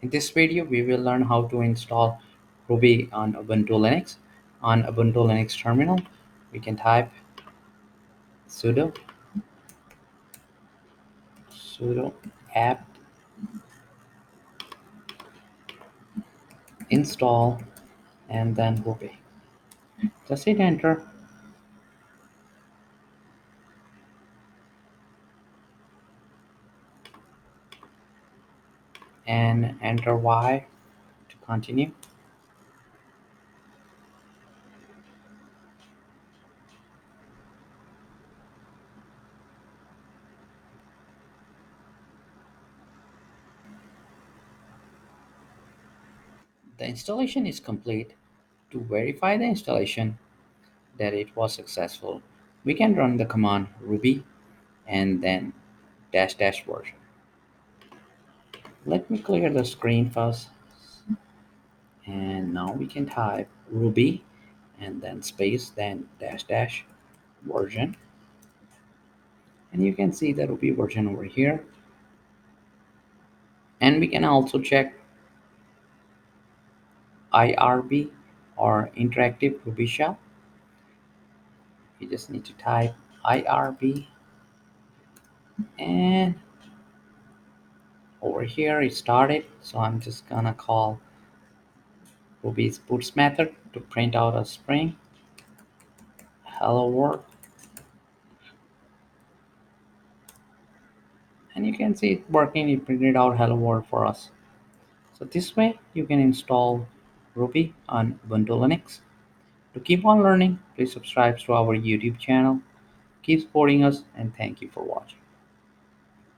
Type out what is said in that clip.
In this video, we will learn how to install Ruby on Ubuntu Linux. On Ubuntu Linux terminal, we can type sudo apt install and then Ruby. Just hit enter and enter Y to continue. The installation is complete. To verify the installation that it was successful, we can run the command ruby and then dash dash version. Let me clear the screen first, and now we can type ruby and then space then dash dash version, and you can see the ruby version over here. And we can also check IRB or interactive ruby shell. You just need to type IRB, and over here it started, so I'm just gonna call ruby's puts method to print out a string hello world, and you can see it working. It printed out hello world for us. So this way you can install Ruby on Ubuntu Linux. To keep on learning, please subscribe to our YouTube channel. Keep supporting us, and thank you for watching.